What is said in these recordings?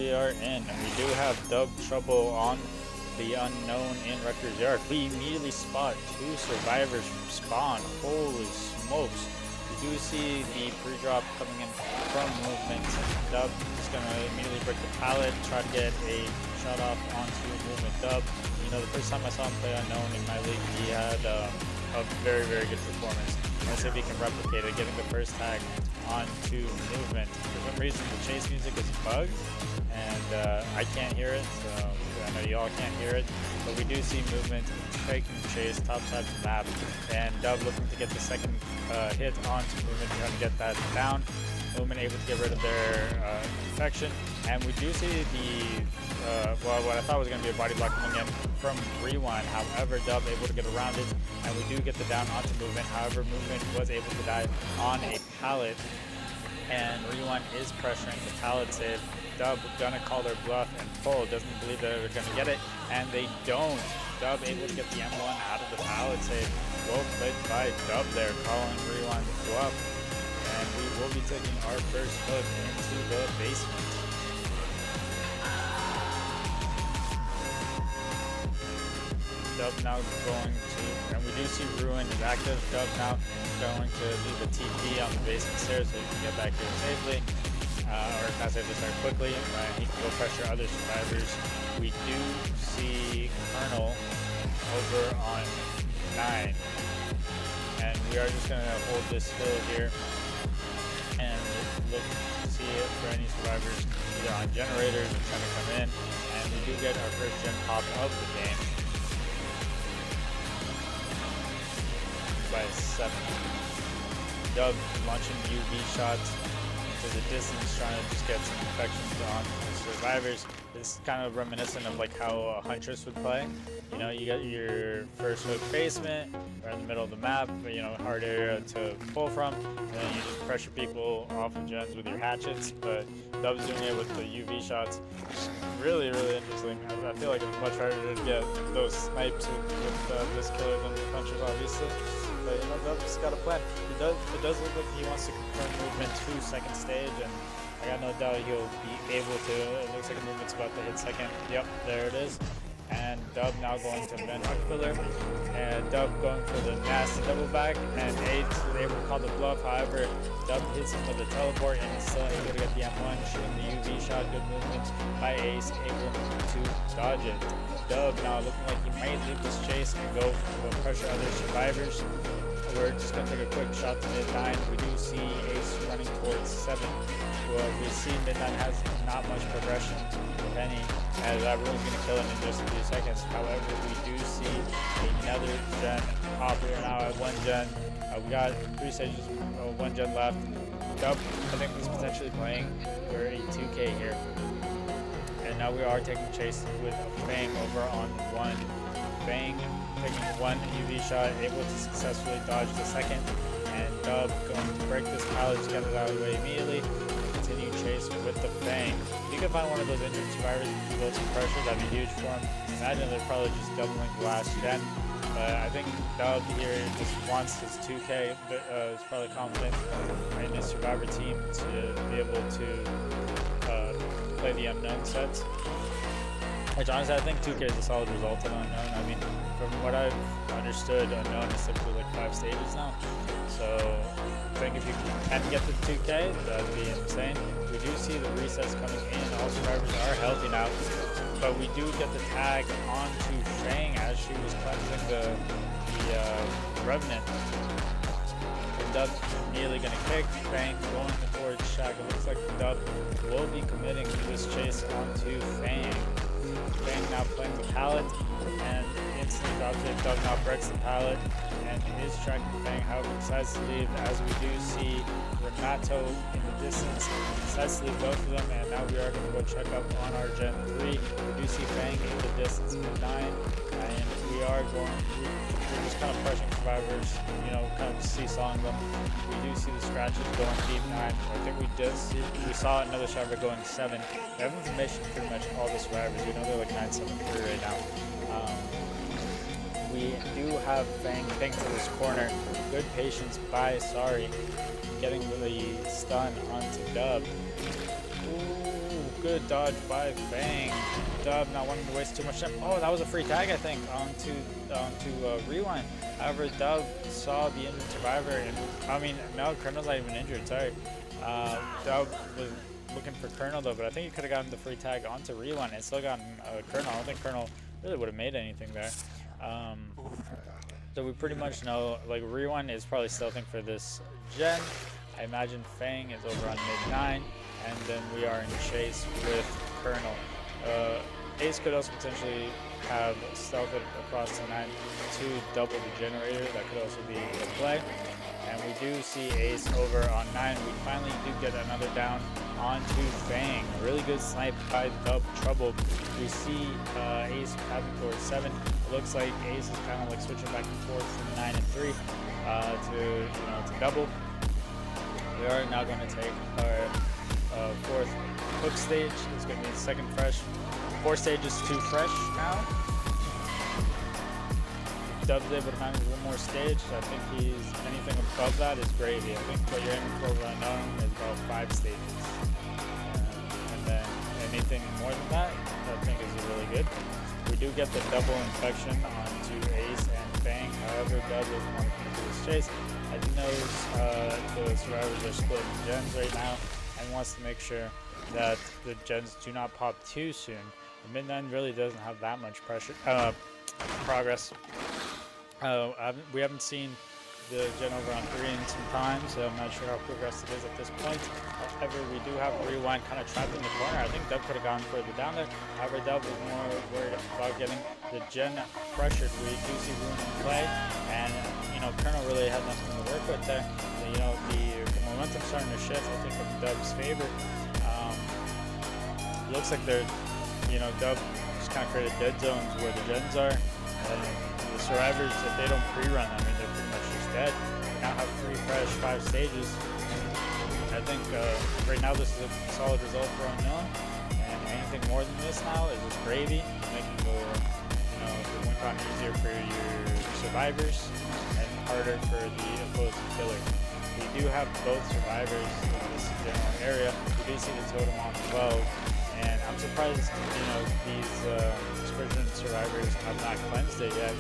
we are in, and we do have Dub Trouble on the unknown in Wrecker's Yard. We immediately spot two survivors spawn. Holy smokes. We do see the pre-drop coming in from movement. Dub is going to immediately break the pallet, try to get a shot off onto movement. Dub, you know, the first time I saw him play unknown in my league, he had a very, very good performance. Let's see if he can replicate it, getting the first tag onto movement. For some reason, the chase music is bugged, and I can't hear it, so I know y'all can't hear it, but we do see movement taking chase top side of the map, and Dub looking to get the second hit onto movement, trying to get that down. Movement able to get rid of their infection, and we do see the well, what I thought was going to be a body block coming in from Rewind. However, Dub able to get around it, and we do get the down onto movement. However, movement was able to die on a pallet, and Rewind is pressuring the pallet save. Dub gonna call their bluff and pull, doesn't believe that they're gonna get it, and they don't. Dub able to get the M1 out of the pallet save. Well played by Dub there, calling Rewind bluff, and we will be taking our first look into the basement. Dub now going to, and we do see Ruin is active. Dub now going to leave a TP on the basement stairs so he can get back here safely, or not safely, sorry, quickly. He can go pressure other survivors. We do see Colonel over on 9, and we are just going to hold this hill here and look to see it for any survivors either on generators or trying to come in, and we do get our first gen pop of the game by 7. Dub launching UV shots into the distance, trying to just get some infections on the survivors. This is kind of reminiscent of like how a Huntress would play. You know, you got your first hook basement, right in the middle of the map, but you know, hard area to pull from, and then you just pressure people off of gens with your hatchets. But Dub's doing it with the UV shots. Really, really interesting. I feel like it's much harder to get those snipes with this killer than the Huntress, obviously. But you know, Dub's got a plan. It does look like he wants to confirm movement to second stage, and I got no doubt he'll be able to. It looks like a movement's about to hit second. Yep, there it is. And Dub now going to Vent Killer, and Dub going for the nasty double back, and Ace is able to call the bluff. However, Dub hits him with a teleport, and he's still able to get the M1, shooting the UV shot. Good movement by Ace, able to dodge it. Dub now looking like he might leave this chase and go pressure other survivors. We're just going to take a quick shot to mid-9. We do see Ace running towards 7. Well, we see Midnight has not much progression, if any, as everyone's going to kill him in just a few seconds. However, we do see another gen pop here now at 1 gen. We got 3 stages, 1 gen left. Dub, I think he's potentially playing for a 2K here. And now we are taking chase with Fang over on 1. Fang taking 1 UV shot, able to successfully dodge the second, and Dub going to break this pallet, just get it out of the way immediately, and continue chase with the Fang. If you can find one of those injured survivors and build some pressure, that'd be huge for him. Imagine they're probably just doubling the last gen, but I think Dub here just wants his 2K, but is probably confident in his survivor team to be able to play the unknown sets. Which honestly, I think 2K is a solid result in unknown. I mean, from what I've understood, unknown is typically like 5 stages now. So I think if you can get the 2K, that'd be insane. We do see the resets coming in. All survivors are healthy now, but we do get the tag onto Fang as she was cleansing the Revenant. And Dub immediately gonna kick. Fang going towards Shaq. It looks like Dub will be committing this chase onto Fang. Fang now playing the pallet, and instantly drops it. Dub now breaks the pallet and is tracking Fang. However, decides to leave, as we do see Renato in the distance. Decides to leave both of them, and now we are going to go check up on our Gen 3. We do see Fang in the distance with 9, and we are we're just kind of pressing survivors, you know, kind of seesawing them. We do see the scratches going deep 9. I think we saw another survivor going 7. We have information pretty much all the survivors. We know they're like 973 right now. We do have Fang pinked to this corner. Good patience by Sari, getting the stun onto Dub. Ooh. good dodge by Fang. Dub not wanting to waste too much time. Oh, that was a free tag, I think, onto Rewind. However, Dub saw the injured survivor, and I mean, no, Colonel's not even injured. Sorry. Dub was looking for Colonel though, but I think he could have gotten the free tag onto Rewind and still gotten Colonel. I don't think Colonel really would have made anything there. So we pretty much know, like, Rewind is probably stealthing for this gen. I imagine Fang is over on mid 9, and then we are in chase with Colonel. Ace could also potentially have stealthed across the 9 to double the generator. That could also be a play. And we do see Ace over on 9. We finally do get another down onto Fang. A really good snipe by DubTrouble. We see Ace pathing towards 7. It looks like Ace is kind of like switching back and forth from 9 and 3 to double. We are now going to take our fourth hook stage. It's going to be the second fresh. 4 stages, 2 fresh now. Dub's able to manage one more stage. I think he's anything above that is gravy. I think what you're aiming for right now is about 5 stages. And then anything more than that, I think is really good. We do get the double infection onto Ace and Fang. However, Dub doesn't want to come into this chase. As he knows, the survivors are splitting gens right now and wants to make sure that the gens do not pop too soon. The mid-9 really doesn't have that much progress. We haven't seen the gen over on 3 in some time, so I'm not sure how progressive it is at this point. However, we do have Rewind kind of trapped in the corner. I think Dub could have gone further down there. However, Dub was more worried about getting the gen pressured. We do see Ruin in play, and Colonel really had nothing to work with there. The momentum's starting to shift, I think, in Dub's favor. Looks like they're, Dub just kind of created dead zones where the gens are. And the survivors, if they don't pre-run, I mean, they're pretty much just dead. We now have 3 fresh 5 stages. I think right now this is a solid result for Unknown. And anything more than this now is just gravy, making the win con easier for your survivors and harder for the opposing killer. We do have both survivors in this general area. We do see the totem on 12. And I'm surprised, these Squadron survivors have not cleansed it yet.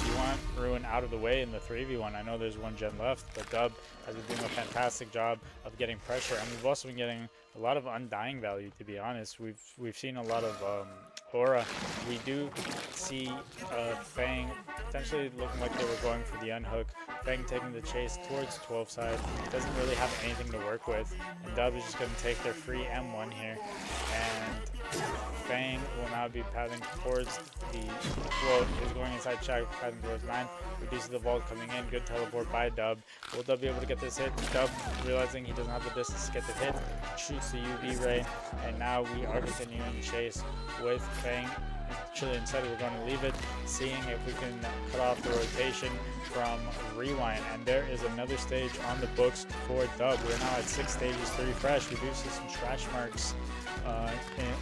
You want Ruin out of the way in the 3v1. I know there's 1 gen left, but Dub has been doing a fantastic job of getting pressure, and we've also been getting a lot of undying value. To be honest, we've seen a lot of aura. We do see Fang potentially looking like they were going for the unhook. Fang taking the chase towards 12 side. Doesn't really have anything to work with, and Dub is just going to take their free M1 here, and Fang will now be pathing towards is going inside Shag, pathing towards 9. We do see the vault coming in. Good teleport by Dub. Will Dub be able to get this hit? Dub, realizing he doesn't have the distance to get the hit, shoots the UV ray, and now we are continuing the chase with Fang. Actually, instead we're going to leave it, seeing if we can cut off the rotation from Rewind. And there is another stage on the books for Dub. We're now at 6 stages, 3 fresh. We do see some scratch marks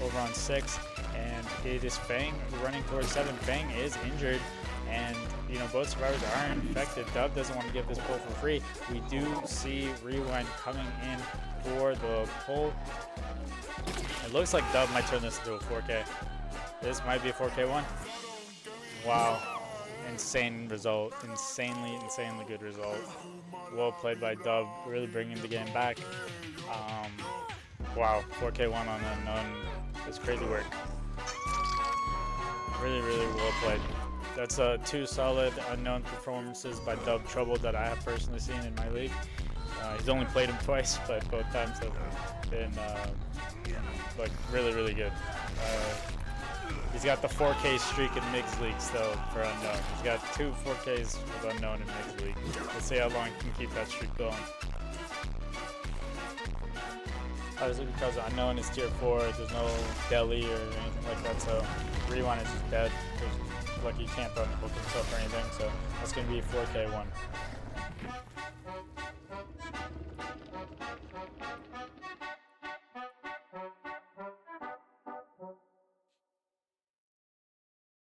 over on 6, and it is Fang running towards 7. Fang is injured, and both survivors are infected. Dub doesn't want to give this pull for free. We do see Rewind coming in for the pull. It looks like Dub might turn this into a 4K. This might be a 4K1. Wow. Insane result. Insanely good result. Well played by Dub. Really bringing the game back. Wow. 4K1 on Unknown. It's crazy work. Really well played. That's 2 solid Unknown performances by DubTrouble that I have personally seen in my league. He's only played him twice, but both times have been really good. He's got the 4K streak in Mixed League still for Unknown. He's got 2 4Ks with Unknown in Mixed League. Let's see how long he can keep that streak going. Obviously, because Unknown is tier 4, there's no Deli or anything like that, so Rewind is just dead. Like, he can't unhook himself or anything, so that's going to be 4K1.